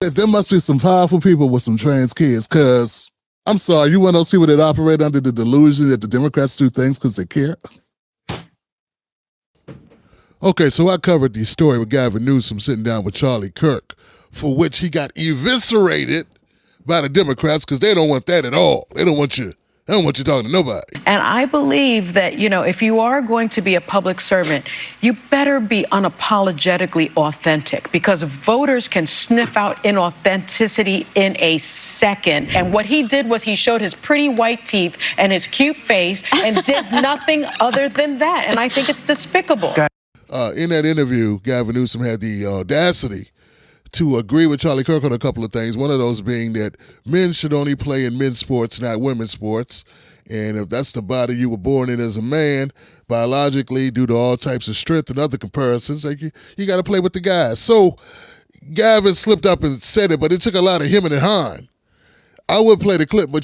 There must be some powerful people with some trans kids, because I'm sorry, you one of those people that operate under the delusion that the Democrats do things because they care? Okay, so I covered the story with Gavin Newsom sitting down with Charlie Kirk, for which he got eviscerated by the Democrats because they don't want that at all. They don't want you talking to nobody. And I believe that, if you are going to be a public servant, you better be unapologetically authentic, because voters can sniff out inauthenticity in a second. And what he did was he showed his pretty white teeth and his cute face and did nothing other than that. And I think it's despicable. In that interview, Gavin Newsom had the audacity to agree with Charlie Kirk on a couple of things, one of those being that men should only play in men's sports, not women's sports. And if that's the body you were born in as a man, biologically, due to all types of strength and other comparisons, like you got to play with the guys. So Gavin slipped up and said it, but it took a lot of him and Hahn. I would play the clip, but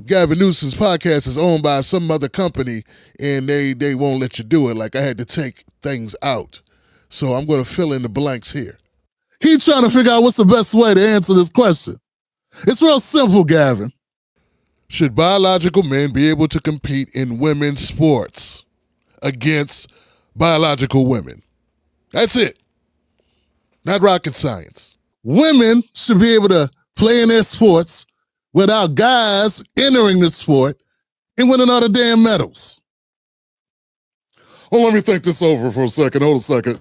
Gavin Newsom's podcast is owned by some other company, and they won't let you do it. Like, I had to take things out. So I'm going to fill in the blanks here. He's trying to figure out what's the best way to answer this question. It's real simple, Gavin. Should biological men be able to compete in women's sports against biological women? That's it. Not rocket science. Women should be able to play in their sports without guys entering the sport and winning all the damn medals. Well, let me think this over for a second. Hold a second.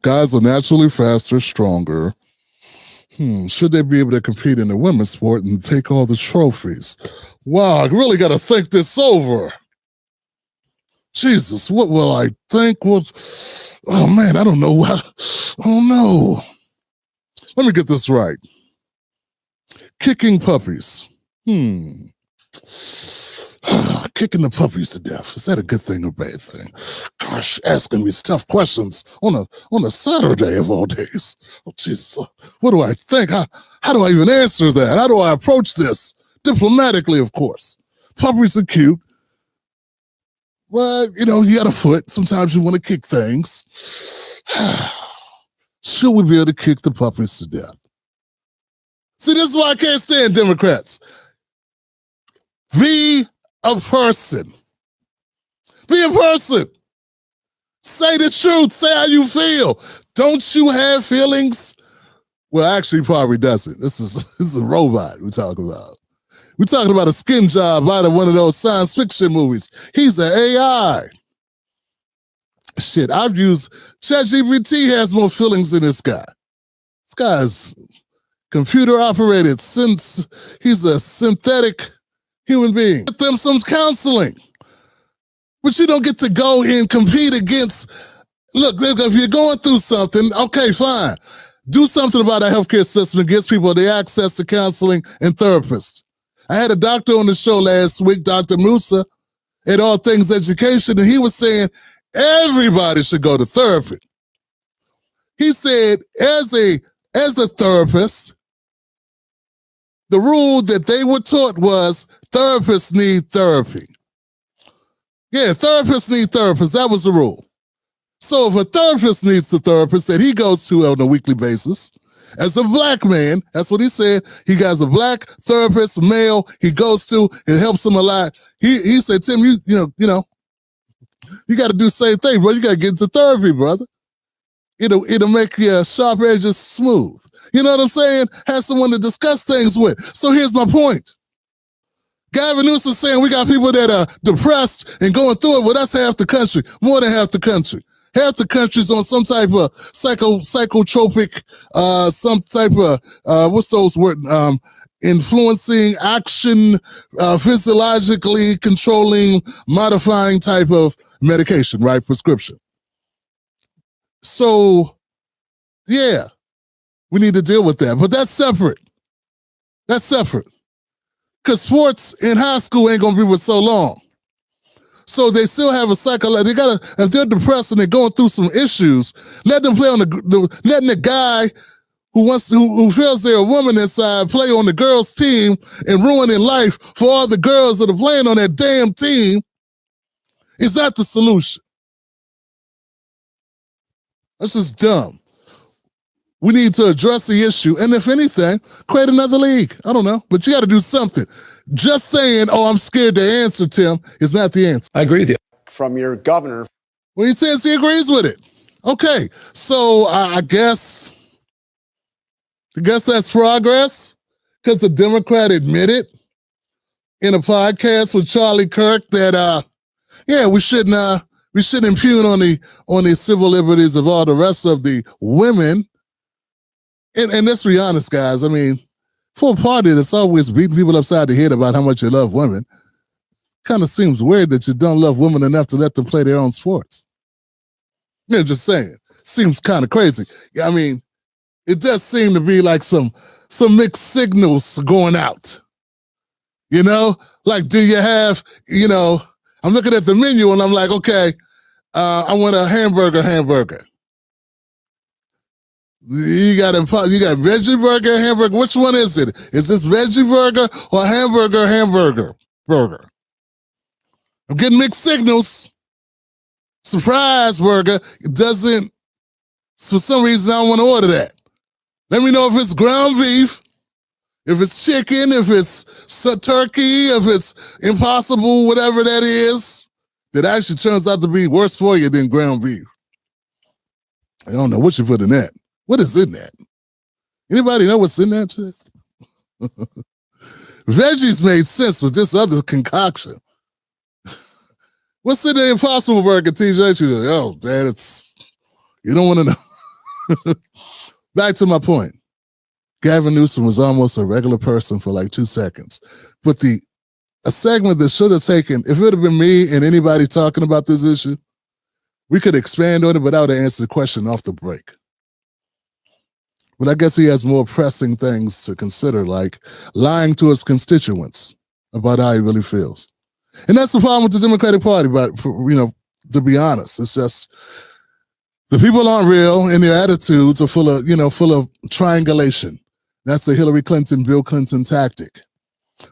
Guys are naturally faster, stronger. Should they be able to compete in the women's sport and take all the trophies? Wow, I really got to think this over. Jesus, what will I think? Oh, man, I don't know what. Oh, no. Let me get this right. Kicking puppies. Kicking the puppies to death. Is that a good thing or bad thing? Gosh, asking me tough questions on a Saturday of all days. Oh, Jesus. What do I think? How do I even answer that? How do I approach this? Diplomatically, of course. Puppies are cute. Well, you got a foot. Sometimes you want to kick things. Should we be able to kick the puppies to death? See, this is why I can't stand Democrats. Be a person. Be a person. Say the truth. Say how you feel. Don't you have feelings? Well, actually, he probably doesn't. This is a robot we're talking about. We're talking about a skin job out of one of those science fiction movies. He's an AI. Shit, I've used ChatGPT, has more feelings than this guy. This guy's computer operated since he's a synthetic human being. Get them some counseling. But you don't get to go and compete against. Look, if you're going through something, okay, fine. Do something about our healthcare system that gives people the access to counseling and therapists. I had a doctor on the show last week, Dr. Musa, at All Things Education, and he was saying everybody should go to therapy. He said, as a therapist, the rule that they were taught was therapists need therapy. Yeah, therapists need therapists. That was the rule. So if a therapist needs the therapist that he goes to on a weekly basis, as a black man, that's what he said. He has a black therapist, male, he goes to, it helps him a lot. He said, Tim, you got to do the same thing, bro. You got to get into therapy, brother. It'll make your sharp edges smooth. You know what I'm saying? Have someone to discuss things with. So here's my point. Gavin Newsom saying we got people that are depressed and going through it. Well, that's half the country, more than half the country. Half the country's on some type of psychotropic, some type of, what's those words? Influencing, action, physiologically controlling, modifying type of medication, right? Prescription. So, yeah, we need to deal with that. But that's separate. That's separate. Because sports in high school ain't going to be with so long. So they still have a psychological, if they're depressed and they're going through some issues, let them play on letting the guy who feels they're a woman inside play on the girls' team and ruining life for all the girls that are playing on that damn team is not the solution. That's just dumb. We need to address the issue, and if anything, create another league. I don't know, but you got to do something. Just saying, "Oh, I'm scared to answer," Tim, is not the answer. I agree with you. From your governor. Well, he says he agrees with it. Okay, so I guess that's progress, because the Democrat admitted in a podcast with Charlie Kirk that we shouldn't impugn on the civil liberties of all the rest of the women. And let's be honest, guys. I mean, for a party that's always beating people upside the head about how much you love women, kind of seems weird that you don't love women enough to let them play their own sports. Yeah, just saying. Seems kind of crazy. I mean, it does seem to be like some mixed signals going out. You know? Like, do you have, I'm looking at the menu and I'm like, okay, I want a hamburger. You got veggie burger, hamburger. Which one is it? Is this veggie burger or hamburger burger? I'm getting mixed signals. Surprise burger doesn't, for some reason, I don't want to order that. Let me know if it's ground beef, if it's chicken, if it's turkey, if it's impossible, whatever that is, that actually turns out to be worse for you than ground beef. I don't know what you put in that. What is in that? Anybody know what's in that shit? Veggies made sense with this other concoction. What's in the Impossible Burger, TJ? She's like, oh, Dad, you don't want to know. Back to my point. Gavin Newsom was almost a regular person for like 2 seconds. But a segment that should have taken, if it would have been me and anybody talking about this issue, we could expand on it, but I would have answered the question off the break. But I guess he has more pressing things to consider, like lying to his constituents about how he really feels. And that's the problem with the Democratic Party, but to be honest, it's just the people aren't real and their attitudes are full of triangulation. That's the Hillary Clinton, Bill Clinton tactic.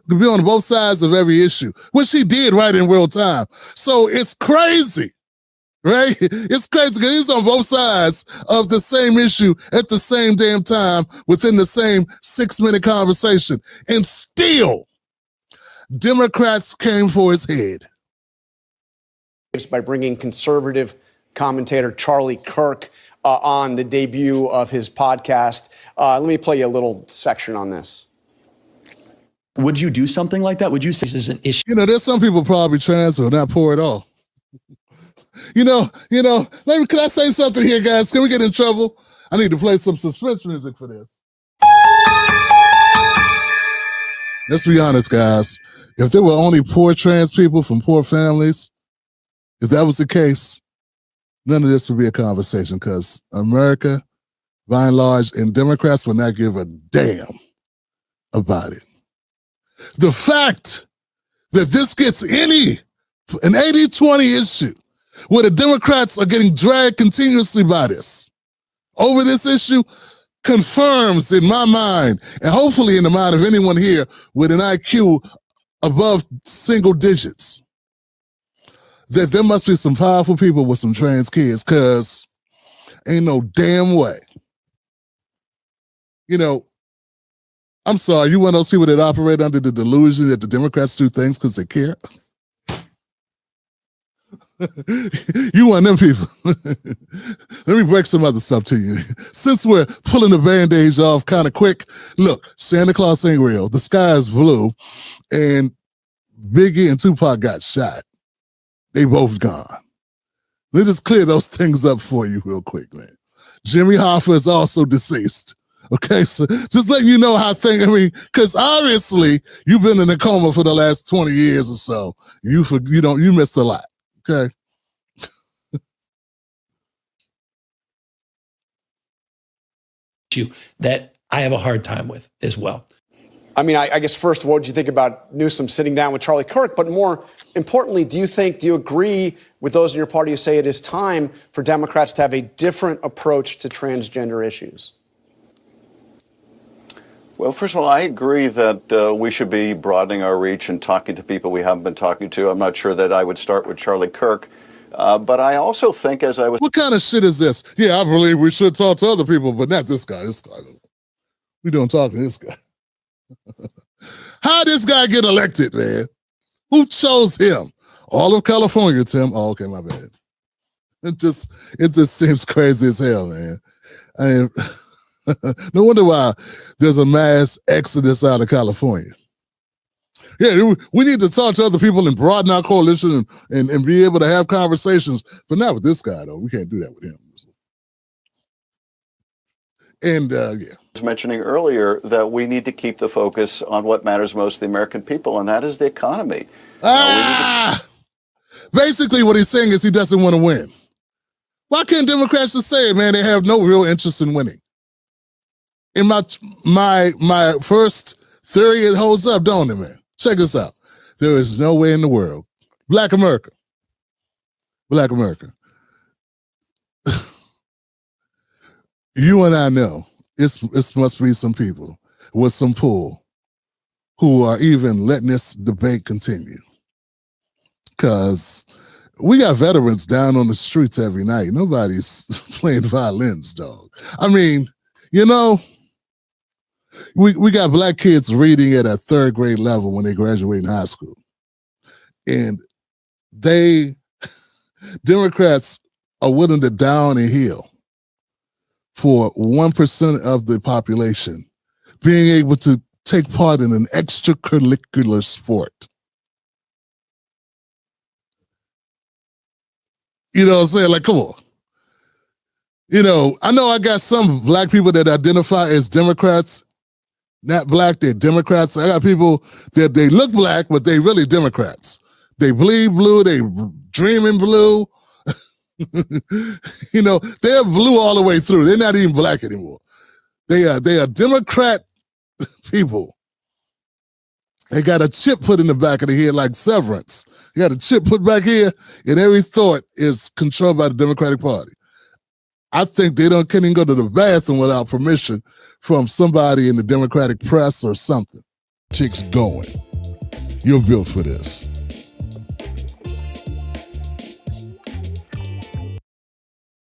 To be on both sides of every issue, which he did right in real time. So it's crazy. Right? It's crazy because he's on both sides of the same issue at the same damn time within the same 6-minute conversation. And still, Democrats came for his head. By bringing conservative commentator Charlie Kirk on the debut of his podcast. Let me play you a little section on this. Would you do something like that? Would you say this is an issue? There's some people probably trans who are not poor at all. Can I say something here, guys? Can we get in trouble? I need to play some suspense music for this. Let's be honest, guys. If there were only poor trans people from poor families, if that was the case, none of this would be a conversation because America, by and large, and Democrats will not give a damn about it. The fact that this gets an 80-20 issue, where the Democrats are getting dragged continuously by this, over this issue, confirms in my mind, and hopefully in the mind of anyone here with an IQ above single digits, that there must be some powerful people with some trans kids, because ain't no damn way. I'm sorry, you one of those people that operate under the delusion that the Democrats do things because they care? You one of them people. Let me break some other stuff to you. Since we're pulling the band-aids off kind of quick, look, Santa Claus ain't real. The sky is blue. And Biggie and Tupac got shot. They both gone. Let's just clear those things up for you real quick, man. Jimmy Hoffa is also deceased. Okay, so just letting you know how because obviously you've been in a coma for the last 20 years or so. You missed a lot. Okay. That I have a hard time with as well. I mean, I guess first, what did you think about Newsom sitting down with Charlie Kirk? But more importantly, do you agree with those in your party who say it is time for Democrats to have a different approach to transgender issues? Well, first of all, I agree that we should be broadening our reach and talking to people we haven't been talking to. I'm not sure that I would start with Charlie Kirk. But I also think, as I was What kind of shit is this? Yeah, I believe we should talk to other people, but not this guy. This guy. We don't talk to this guy. How did this guy get elected, man? Who chose him? All of California, Tim. Oh, okay, my bad. It just seems crazy as hell, man. I mean, no wonder why there's a mass exodus out of California. Yeah, we need to talk to other people and broaden our coalition and be able to have conversations, but not with this guy, though. We can't do that with him. And, yeah. was mentioning earlier, that we need to keep the focus on what matters most to the American people, and that is the economy. Basically, what he's saying is he doesn't want to win. Why can't Democrats just say it, man? They have no real interest in winning. In my first theory, it holds up, don't it, man? Check this out. There is no way in the world. Black America. You and I know it must be some people with some pull who are even letting this debate continue. Because we got veterans down on the streets every night. Nobody's playing violins, dog. I mean, you know, we got black kids reading at a third grade level when they graduate in high school. And Democrats are willing to down a hill for 1% of the population being able to take part in an extracurricular sport. You know what I'm saying? Like, come on. You know I got some black people that identify as Democrats, not black, they're Democrats. I got people that they look black, but they really Democrats. They bleed blue, they dream in blue. You know, they're blue all the way through. They're not even black anymore. They are Democrat people. They got a chip put in the back of the head like Severance. You got a chip put back here, and every thought is controlled by the Democratic Party. I think they can't even go to the bathroom without permission from somebody in the Democratic press or something. Chicks going. You're built for this.